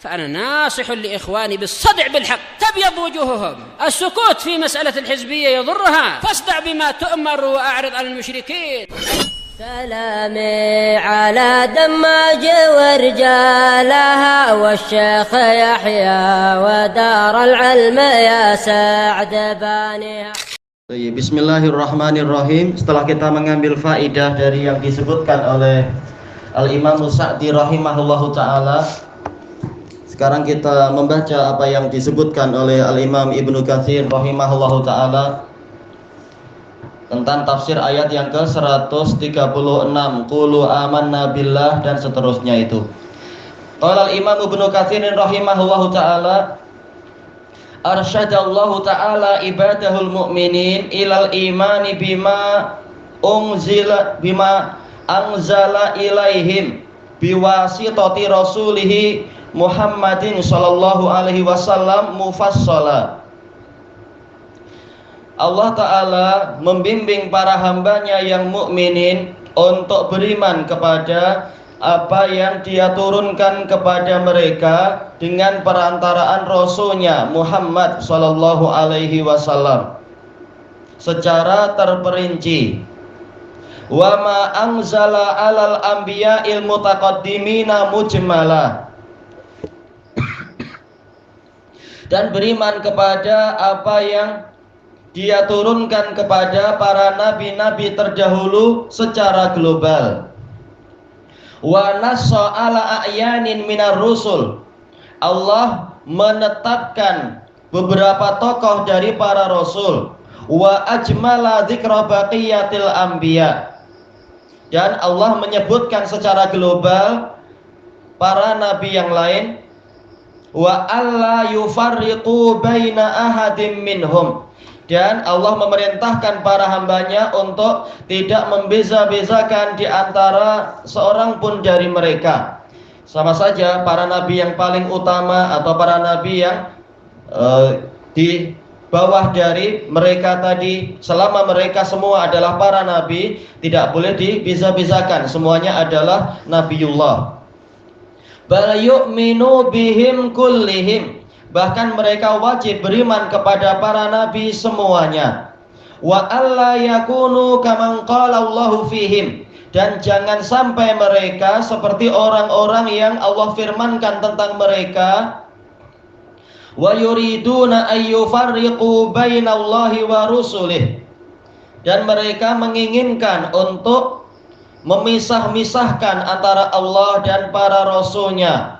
فأنا ناصح لإخواني بالصدع بالحق تبيض وجوههم. السكوت في مسألة الحزبية يضرها، فاصدع بما تؤمر وأعرض عن المشركين. سلامي على دماج ورجالها والشيخ يحيى ودار العلم يا سعد بانيها. Bismillahirrahmanirrahim. Setelah kita mengambil faidah dari yang disebutkan oleh Al-Imam Sa'di rahimahullahu ta'ala, sekarang kita membaca apa yang disebutkan oleh Al-Imam Ibnu Katsir rahimahullahu ta'ala tentang tafsir ayat yang ke-136, Qulu amanna billah dan seterusnya itu. Qala Al-Imam Ibnu Katsir rahimahullahu ta'ala, arsyadallahu ta'ala ibadahul mu'minin ilal imani bima anzala ilaihim biwasitati rasulihi Muhammadin sallallahu alaihi wasallam mufassala. Allah Ta'ala membimbing para hambanya yang mukminin untuk beriman kepada apa yang Dia turunkan kepada mereka dengan perantaraan Rasulnya Muhammad sallallahu alaihi wasallam secara terperinci. Wa ma anzala alal anbiya'il mutaqaddimina mujmala, dan beriman kepada apa yang Dia turunkan kepada para nabi-nabi terdahulu secara global. Wa nassa ala a'yanin minar rusul, Allah menetapkan beberapa tokoh dari para rasul. Wa ajmala dzikra baqiyatil anbiya, dan Allah menyebutkan secara global para nabi yang lain. Wa alla yufarriqu baina ahadim minhum, dan Allah memerintahkan para hambanya untuk tidak membeza-bezakan di antara seorang pun dari mereka. Sama saja para nabi yang paling utama atau para nabi yang di bawah dari mereka tadi, selama mereka semua adalah para nabi, tidak boleh dibeza-bezakan, semuanya adalah nabiullah. Bal yu'minu bihim kullihim, bahkan mereka wajib beriman kepada para nabi semuanya. Wa alla yakunu kaman qala Allahu fihim, dan jangan sampai mereka seperti orang-orang yang Allah firmankan tentang mereka. Wa yuriduna ayyufarriqu bainallahi wa rusulih, dan mereka menginginkan untuk memisah-misahkan antara Allah dan para rasulnya.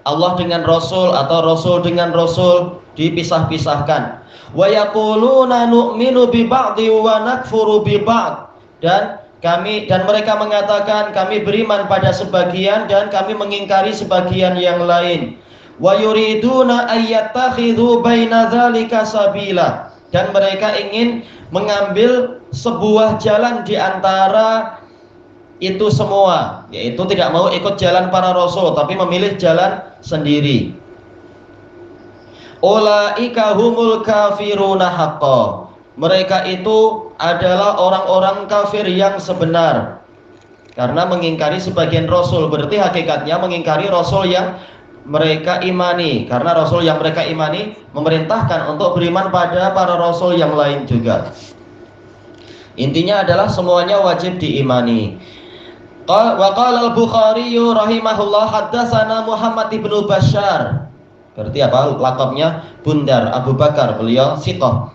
Allah dengan rasul atau rasul dengan rasul dipisah-pisahkan. Wa yaquluna nu'minu bi ba'di wa nakfuru bi ba'd, dan mereka mengatakan kami beriman pada sebagian dan kami mengingkari sebagian yang lain. Wa yuriduna ayyattakhidhu baina dzalika sabila, dan mereka ingin mengambil sebuah jalan di antara itu semua, yaitu tidak mau ikut jalan para rasul tapi memilih jalan sendiri. Ulaika humul kafiruna haqqan, mereka itu adalah orang-orang kafir yang sebenar, karena mengingkari sebagian rasul, berarti hakikatnya mengingkari rasul yang mereka imani, karena rasul yang mereka imani memerintahkan untuk beriman pada para rasul yang lain juga. Intinya adalah semuanya wajib diimani. Wa qala al-Bukhari rahimahullah haddatsana Muhammad ibnu Bashar, berarti apa lakabnya Bundar Abu Bakar, beliau siqah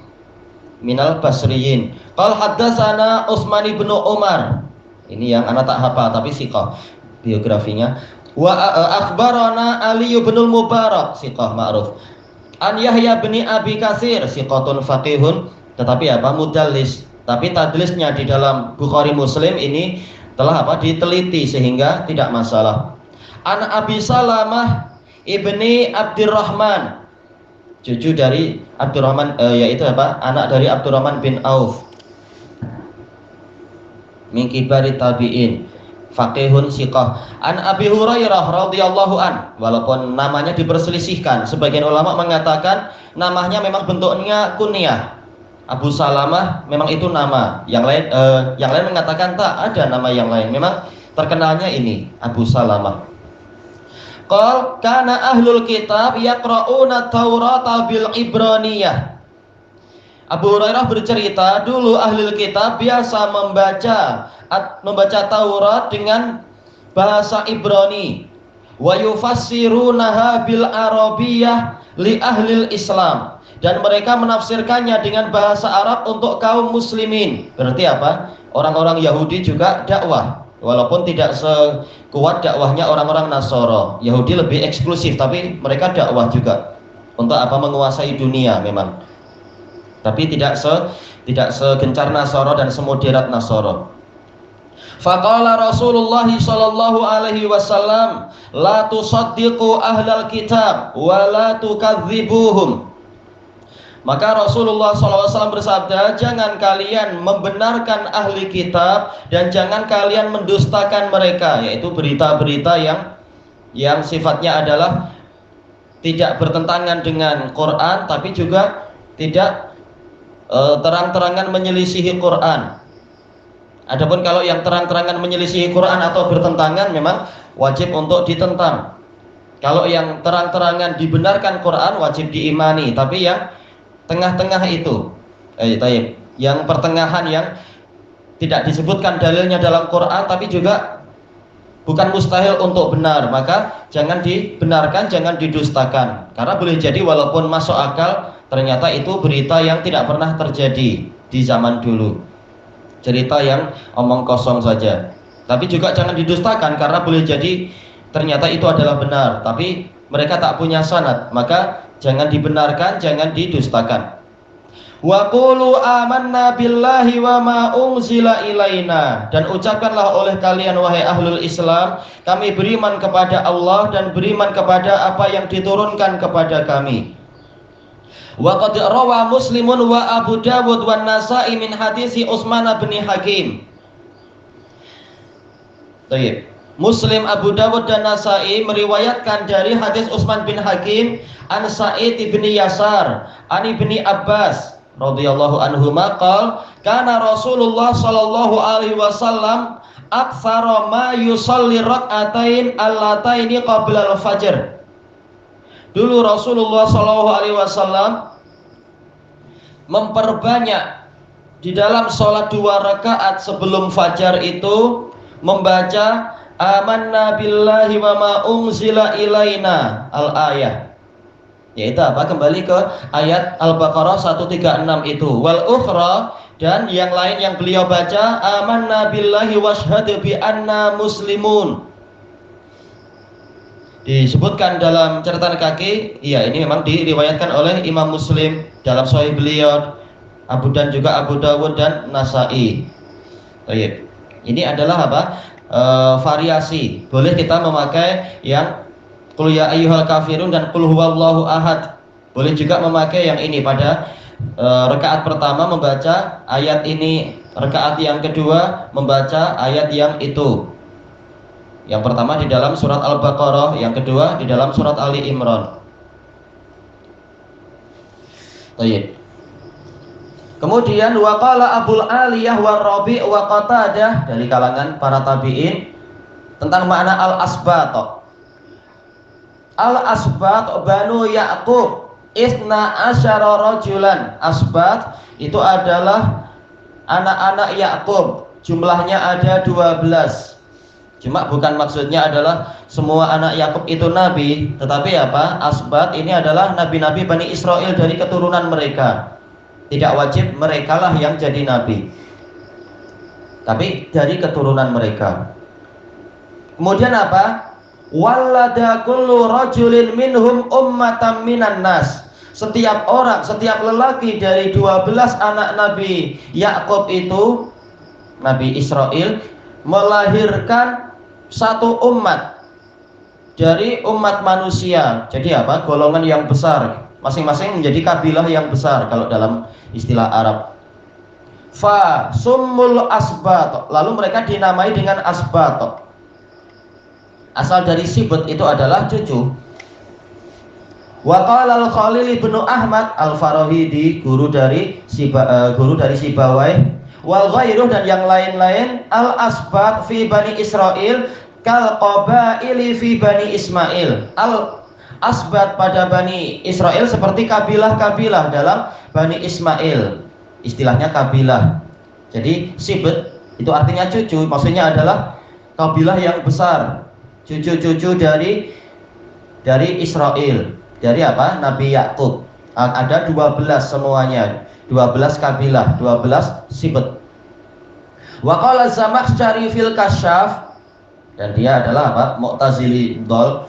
minal basriyin. Qala haddatsana Utsman ibnu Umar, ini yang anak tak hafal tapi siqah biografinya. Wa akhbarana Ali bin Mubarak, siqah ma'ruf. An Yahya bin Abi Katsir, siqatun faqihun, tetapi apa mudallis, tapi tadlisnya di dalam Bukhari Muslim ini telah apa diteliti sehingga tidak masalah. An Abi Salamah ibni Abdurrahman, cucu dari Abdurrahman, yaitu apa anak dari Abdurrahman bin Auf, min kibari tabi'in, faqihun siqah. An Abi Hurairah radhiyallahu an, walaupun namanya diperselisihkan, sebagian ulama mengatakan namanya memang bentuknya kunyah. Abu Salamah memang itu nama, yang lain mengatakan tak ada nama yang lain, memang terkenalnya ini Abu Salamah. Qal kana ahlul kitab yaqra'una Taurata bil Ibraniyah. Abu Hurairah bercerita, dulu ahli kitab biasa membaca Taurat dengan bahasa Ibrani. Wa yufassirunaha bil Arabiyyah li ahli Islam. Dan mereka menafsirkannya dengan bahasa Arab untuk kaum muslimin. Berarti apa? Orang-orang Yahudi juga dakwah, walaupun tidak sekuat dakwahnya orang-orang Nasara. Yahudi lebih eksklusif, tapi mereka dakwah juga. Untuk apa? Menguasai dunia memang. Tapi tidak segencar Nasara dan semoderat Nasara. Faqala Rasulullah sallallahu alaihi wasallam, la tusaddiqu ahlal kitab wa la tukadzibuhum. Maka Rasulullah SAW bersabda, jangan kalian membenarkan ahli kitab dan jangan kalian mendustakan mereka, yaitu berita-berita yang sifatnya adalah tidak bertentangan dengan Quran, tapi juga tidak terang-terangan menyelisihi Quran. Adapun kalau yang terang-terangan menyelisihi Quran atau bertentangan memang wajib untuk ditentang. Kalau yang terang-terangan dibenarkan Quran wajib diimani, tapi yang tengah-tengah itu, yang pertengahan yang tidak disebutkan dalilnya dalam Quran tapi juga bukan mustahil untuk benar, maka jangan dibenarkan, jangan didustakan. Karena boleh jadi walaupun masuk akal, ternyata itu berita yang tidak pernah terjadi di zaman dulu, cerita yang omong kosong saja. Tapi juga jangan didustakan, karena boleh jadi ternyata itu adalah benar, tapi mereka tak punya sanad, maka jangan dibenarkan, jangan didustakan. Wa qulu amanna billahi wa ma unzila ilaina, dan ucapkanlah oleh kalian wahai ahlul Islam, kami beriman kepada Allah dan beriman kepada apa yang diturunkan kepada kami. Wa qad rawa Muslimun wa Abu Dawud wa Nasa'i min hadisi Utsman bin Hakim. Baik. Muslim, Abu Dawud dan Nasa'i meriwayatkan dari hadis Utsman bin Hakim an Sa'id bin Yasar an Ibni Abbas radhiyallahu anhuma qala kana Rasulullah sallallahu alaihi wasallam aktsara ma yusalli rak'atain allataini qabla al-fajr. Dulu Rasulullah sallallahu alaihi wasallam memperbanyak di dalam sholat 2 rakaat sebelum fajar itu membaca amanna billahi wa ma unzila ilaina al-ayah, yaitu apa? Kembali ke ayat Al-Baqarah 136 itu. Wal ukhra, dan yang lain yang beliau baca amanna billahi washhadu bi anna muslimun. Disebutkan dalam catatan kaki, iya ini memang diriwayatkan oleh Imam Muslim dalam Sahih beliau, Abu Dawud dan Nasa'i. Baik. Ini adalah apa? Variasi. Boleh kita memakai yang qul ya ayyuhal kafirun dan qul huwallahu ahad. Boleh juga memakai yang ini pada rakaat pertama membaca ayat ini, rakaat yang kedua membaca ayat yang itu. Yang pertama di dalam surat Al-Baqarah, yang kedua di dalam surat Ali Imran. Baik. Kemudian waqala Abul Aliyah wa Rabi' wa Qatadah, dari kalangan para tabi'in, tentang makna al-asbat. Al-asbat Banu Ya'qub isna asyara rajulan. Asbat itu adalah anak-anak Ya'qub, jumlahnya ada 12. Cuma bukan maksudnya adalah semua anak Yakub itu nabi, tetapi apa? Asbat ini adalah nabi-nabi Bani Israel dari keturunan mereka. Tidak wajib merekalah yang jadi nabi, tapi dari keturunan mereka. Kemudian apa? Wallada kullu rajulin minhum ummatan minan nas. Setiap orang, setiap lelaki dari 12 anak Nabi Yakub itu, Nabi Israel, melahirkan satu umat dari umat manusia. Jadi apa? Golongan yang besar, masing-masing menjadi kabilah yang besar kalau dalam istilah Arab. Fa summul asbat, lalu mereka dinamai dengan asbat. Asal dari sibut itu adalah cucu. Wa qala al-Khalil bin Ahmad al-Farahidi, guru dari Sibawai, wal ghairuh, dan yang lain-lain, al asbat fi Bani Israel kal qabaili fi Bani Ismail. Al-asbat pada Bani Israel seperti kabilah-kabilah dalam Bani Ismail. Istilahnya kabilah. Jadi sibt itu artinya cucu, maksudnya adalah kabilah yang besar. Cucu-cucu dari Israel. Dari apa? Nabi Yakub. Ada 12 semuanya. 12 kabilah, 12 sibt. Wa qala Zamakhsyari fil Kasyaf, dan dia adalah apa? Mu'tazili dhol.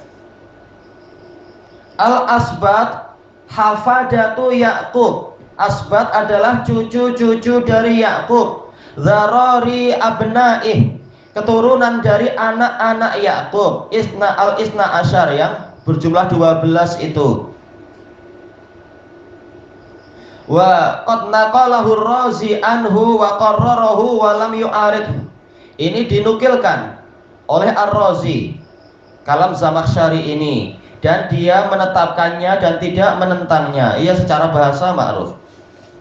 Al-asbat hafadatu Yakub. Asbat adalah cucu-cucu dari Yakub. Dzarari abnaih, keturunan dari anak-anak Yakub. Isna asyar yang berjumlah 12 itu. Wa qad naqalahu ar-Razi anhu wa qarrarahu wa lam yu'arid. Ini dinukilkan oleh Ar-Razi kalam Zamakhsyari ini, dan dia menetapkannya dan tidak menentangnya. Ia secara bahasa ma'ruf.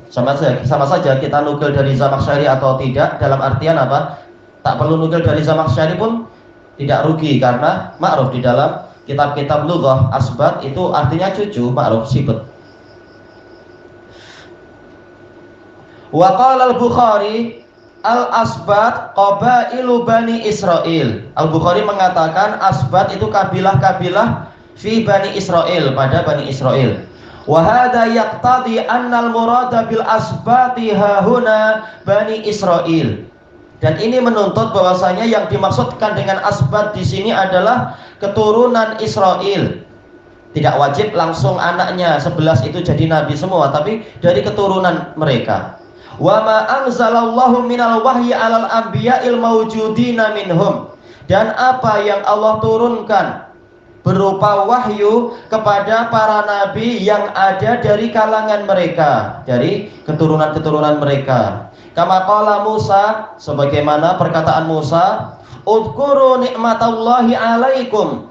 Sama saja kita nukil dari Zamakhsyari atau tidak, dalam artian apa? Tak perlu nukil dari Zamakhsyari pun tidak rugi, karena ma'ruf di dalam kitab-kitab lughah asbat itu artinya cucu, ma'ruf sibt. Wa qala al-Bukhari al-asbat qabailu Bani Israel. Al-Bukhari mengatakan asbat itu kabilah-kabilah fi Bani Israel, pada Bani Israel. Wa hadza yaqtadi anna al-murada bil asbati hahuna Bani Israel. Dan ini menuntut bahwasanya yang dimaksudkan dengan asbat di sini adalah keturunan Israel. Tidak wajib langsung anaknya 11 itu jadi nabi semua, tapi dari keturunan mereka. Wa ma anzalallahu minal wahyi 'alal anbiya'il mawjudina minhum, dan apa yang Allah turunkan berupa wahyu kepada para nabi yang ada dari kalangan mereka, dari keturunan-keturunan mereka. Kama qala Musa, sebagaimana perkataan Musa, udhkuru nikmatallahi 'alaikum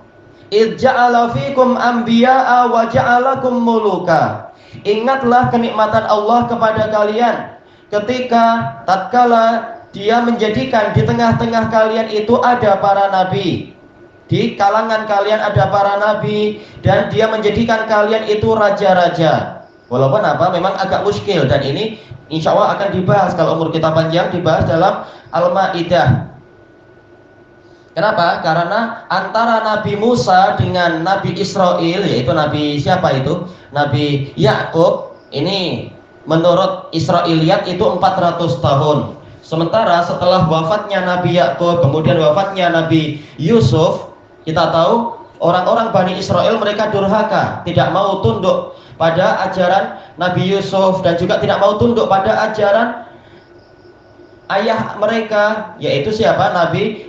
id ja'ala fikum anbiya'a wa ja'alakum muluka. Ingatlah kenikmatan Allah kepada kalian ketika tatkala dia menjadikan di tengah-tengah kalian itu ada para nabi, di kalangan kalian ada para nabi, dan dia menjadikan kalian itu raja-raja. Walaupun apa, memang agak muskil, dan ini insya Allah akan dibahas kalau umur kita panjang, dibahas dalam Al-Ma'idah. Kenapa? Karena antara Nabi Musa dengan Nabi Israel, yaitu Nabi siapa itu? Nabi Yakub, ini menurut Israiliyat itu 400 tahun. Sementara setelah wafatnya Nabi Yakub, kemudian wafatnya Nabi Yusuf, kita tahu orang-orang Bani Israel mereka durhaka, tidak mau tunduk pada ajaran Nabi Yusuf, dan juga tidak mau tunduk pada ajaran ayah mereka, yaitu siapa? Nabi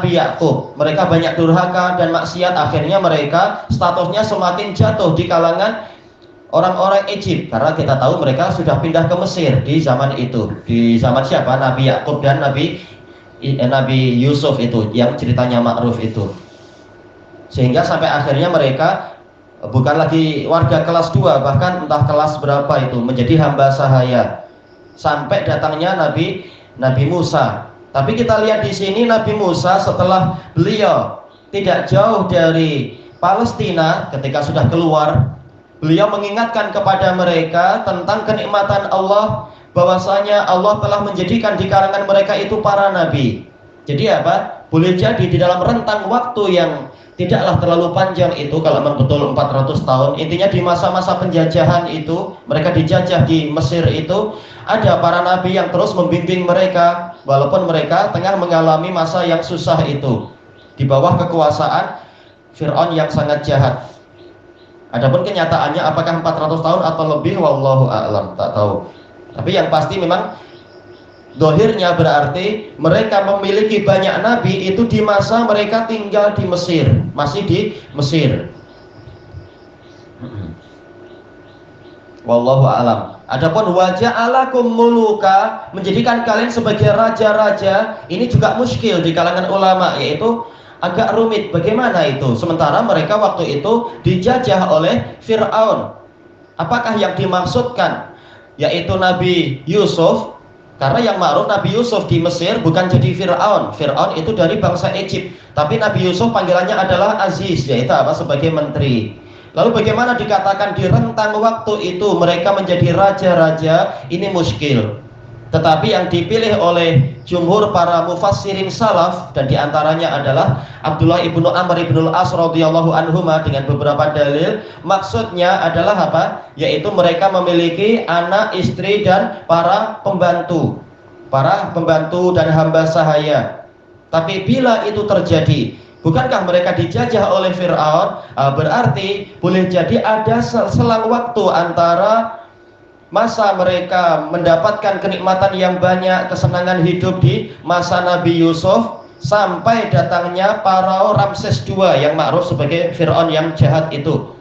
Yakub. Mereka banyak durhaka dan maksiat, akhirnya mereka statusnya semakin jatuh di kalangan orang-orang Egypt, karena kita tahu mereka sudah pindah ke Mesir di zaman itu. Di zaman siapa? Nabi Yakub dan Nabi Yusuf itu, yang ceritanya ma'ruf itu. Sehingga sampai akhirnya mereka bukan lagi warga kelas 2, bahkan entah kelas berapa itu, menjadi hamba sahaya. Sampai datangnya Nabi Musa. Tapi kita lihat di sini Nabi Musa setelah beliau tidak jauh dari Palestina, ketika sudah keluar, beliau mengingatkan kepada mereka tentang kenikmatan Allah, bahwasanya Allah telah menjadikan di kalangan mereka itu para nabi. Jadi apa? Boleh jadi di dalam rentang waktu yang tidaklah terlalu panjang itu, kalau memang betul 400 tahun, intinya di masa-masa penjajahan itu, mereka dijajah di Mesir itu, ada para nabi yang terus membimbing mereka, walaupun mereka tengah mengalami masa yang susah itu, di bawah kekuasaan Fir'aun yang sangat jahat. Adapun kenyataannya apakah 400 tahun atau lebih, wallahu a'lam, tak tahu. Tapi yang pasti memang dohirnya berarti mereka memiliki banyak nabi itu di masa mereka tinggal di Mesir, masih di Mesir. Wallahu a'lam. Adapun waja'alakum muluka, menjadikan kalian sebagai raja-raja, ini juga muskil di kalangan ulama, yaitu agak rumit. Bagaimana itu? Sementara mereka waktu itu dijajah oleh Fir'aun. Apakah yang dimaksudkan yaitu Nabi Yusuf? Karena yang ma'ruf Nabi Yusuf di Mesir bukan jadi Fir'aun. Fir'aun itu dari bangsa Egypt. Tapi Nabi Yusuf panggilannya adalah Aziz, yaitu apa? Sebagai menteri. Lalu bagaimana dikatakan di rentang waktu itu mereka menjadi raja-raja? Ini muskil. Tetapi yang dipilih oleh jumhur para mufassirin salaf, dan diantaranya adalah Abdullah ibnu Amr ibnu al-As radhiyallahu anhuma dengan beberapa dalil, maksudnya adalah apa? Yaitu mereka memiliki anak, istri, dan para pembantu dan hamba sahaya. Tapi bila itu terjadi, bukankah mereka dijajah oleh Fir'aun? Berarti boleh jadi ada selang waktu antara masa mereka mendapatkan kenikmatan yang banyak, kesenangan hidup di masa Nabi Yusuf, sampai datangnya Farao Ramses II yang ma'ruf sebagai Fir'aun yang jahat itu.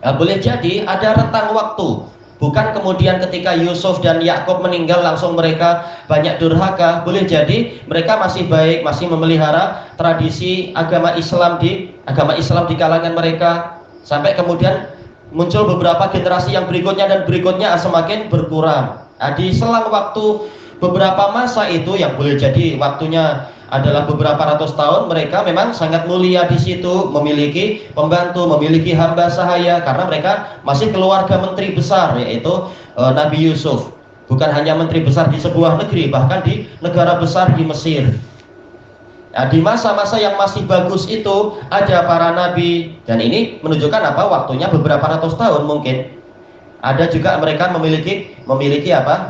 Boleh jadi ada rentang waktu, bukan kemudian ketika Yusuf dan Yakub meninggal langsung mereka banyak durhaka. Boleh jadi mereka masih baik, masih memelihara tradisi agama Islam di kalangan mereka, sampai kemudian muncul beberapa generasi yang berikutnya dan berikutnya semakin berkurang. Di selang waktu beberapa masa itu yang boleh jadi waktunya adalah beberapa ratus tahun, mereka memang sangat mulia di situ, memiliki pembantu, memiliki hamba sahaya, karena mereka masih keluarga menteri besar, yaitu Nabi Yusuf. Bukan hanya menteri besar di sebuah negeri, bahkan di negara besar di Mesir. Di masa-masa yang masih bagus itu ada para nabi, dan ini menunjukkan apa? Waktunya beberapa ratus tahun mungkin. Ada juga mereka memiliki apa?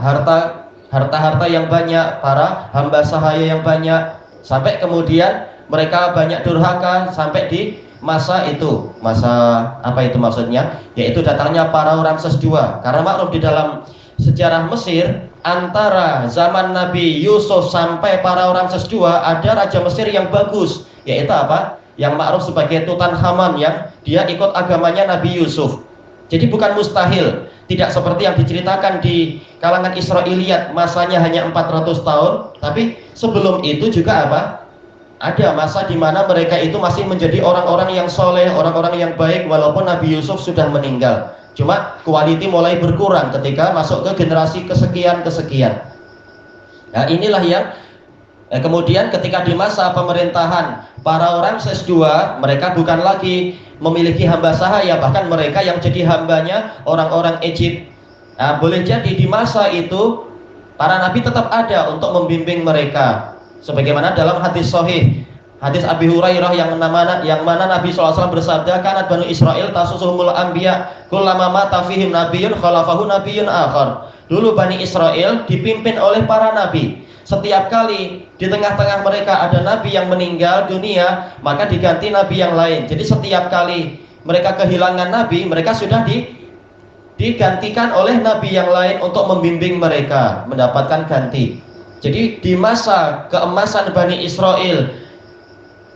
Harta yang banyak, para hamba sahaya yang banyak, sampai kemudian mereka banyak durhaka sampai di masa itu. Masa apa itu maksudnya? Yaitu datangnya Farao Ramses II. Karena maklum di dalam sejarah Mesir, antara zaman Nabi Yusuf sampai Farao Ramses II ada raja Mesir yang bagus, yaitu apa? Yang ma'ruf sebagai Tutankhamun, yang dia ikut agamanya Nabi Yusuf. Jadi bukan mustahil, tidak seperti yang diceritakan di kalangan Israiliyat, masanya hanya 400 tahun, tapi sebelum itu juga apa? Ada masa di mana mereka itu masih menjadi orang-orang yang soleh, orang-orang yang baik, walaupun Nabi Yusuf sudah meninggal. Cuma kualiti mulai berkurang ketika masuk ke generasi kesekian. Nah, inilah yang kemudian ketika di masa pemerintahan para Ramses II, mereka bukan lagi memiliki hamba sahaya, bahkan mereka yang jadi hambanya orang-orang Egypt. Nah, boleh jadi di masa itu para nabi tetap ada untuk membimbing mereka, sebagaimana dalam hadis sahih, hadis Abi Hurairah yang mana Nabi SAW bersabda, kanat Banu Israel tasusuhumul anbiya kullama mata fihim nabiyyun khalafahu nabiyyun akhar. Dulu Bani Israel dipimpin oleh para nabi. Setiap kali di tengah-tengah mereka ada nabi yang meninggal dunia, maka diganti nabi yang lain. Jadi setiap kali mereka kehilangan nabi, mereka sudah digantikan oleh nabi yang lain untuk membimbing mereka mendapatkan ganti. Jadi di masa keemasan Bani Israel,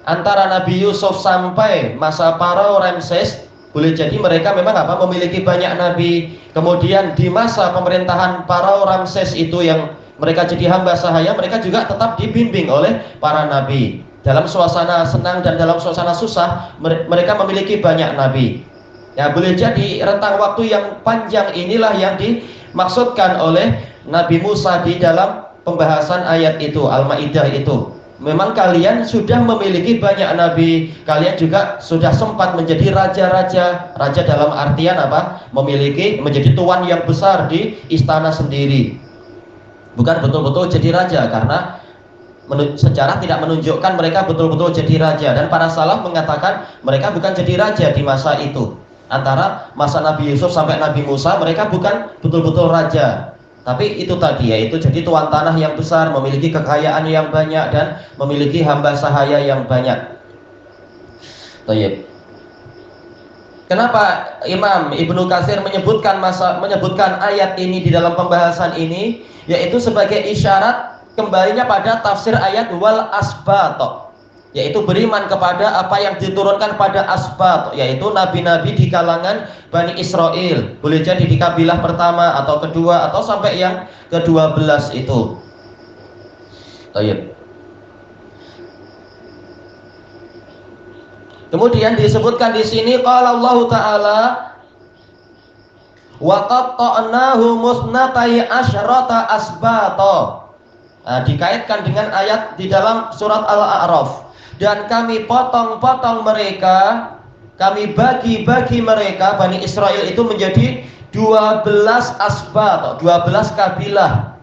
antara Nabi Yusuf sampai masa Farao Ramses, boleh jadi mereka memang apa? Memiliki banyak nabi. Kemudian di masa pemerintahan Farao Ramses itu yang mereka jadi hamba sahaya, mereka juga tetap dibimbing oleh para nabi. Dalam suasana senang dan dalam suasana susah, mereka memiliki banyak nabi. Ya, boleh jadi rentang waktu yang panjang inilah yang dimaksudkan oleh Nabi Musa di dalam pembahasan ayat itu, Al-Maidah itu. Memang kalian sudah memiliki banyak nabi, kalian juga sudah sempat menjadi raja-raja. Raja dalam artian apa? Menjadi tuan yang besar di istana sendiri. Bukan betul-betul jadi raja, karena sejarah tidak menunjukkan mereka betul-betul jadi raja. Dan para salaf mengatakan mereka bukan jadi raja di masa itu. Antara masa Nabi Yusuf sampai Nabi Musa, mereka bukan betul-betul raja. Tapi itu tadi, yaitu jadi tuan tanah yang besar, memiliki kekayaan yang banyak, dan memiliki hamba sahaya yang banyak. Baik. Kenapa Imam Ibnu Katsir menyebutkan ayat ini di dalam pembahasan ini? Yaitu sebagai isyarat kembalinya pada tafsir ayat wal asbat, yaitu beriman kepada apa yang diturunkan pada asbat, yaitu nabi-nabi di kalangan Bani Israel. Boleh jadi di kabilah pertama atau kedua atau sampai yang ke-12 itu. Baik. Kemudian disebutkan di sini qala Allah Ta'ala Wa qatta'nahu musnatai asyrata asbata. Nah, dikaitkan dengan ayat di dalam surat Al-A'raf. Dan kami potong-potong mereka, kami bagi-bagi mereka, Bani Israel itu menjadi 12 asbat, 12 kabilah,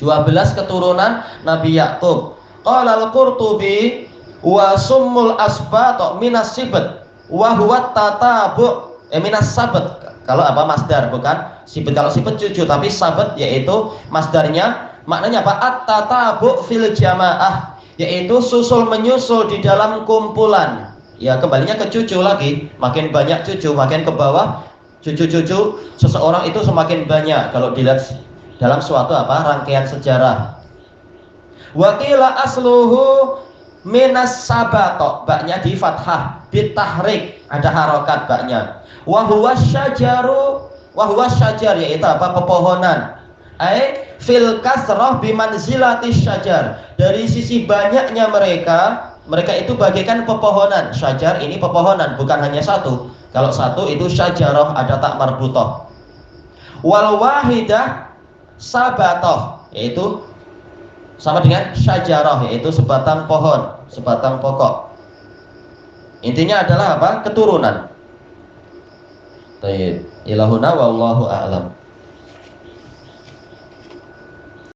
12 keturunan Nabi Yakub. Qala al-Qurtubi wa summul asbat minas sibt wa huwa tatabu minas sabt. Kalau apa masdar, bukan sibt. Kalau sibt cucu, tapi sabt yaitu masdarnya. Maknanya apa? At-tatabu fil jamaah, yaitu susul menyusul di dalam kumpulan. Ya, kembalinya ke cucu lagi. Makin banyak cucu, makin ke bawah cucu-cucu seseorang itu semakin banyak kalau dilihat dalam suatu apa rangkaian sejarah. Wa qila asluhu minas sabato, baknya di fathah, bitahrik, ada harokat baknya. Wa huwa syajaru, wa huwa syajar, yaitu apa? Pepohonan. Ai fil kasrah bimanzilati syajar, dari sisi banyaknya mereka itu bagaikan pepohonan. Syajar ini pepohonan, bukan hanya satu. Kalau satu itu syajarah, ada tak marbutoh. Wal wahidah sabatoh, yaitu sama dengan syajarah, yaitu sebatang pohon, sebatang pokok. Intinya adalah apa? Keturunan. Baik, ilahuna wallahu a'lam.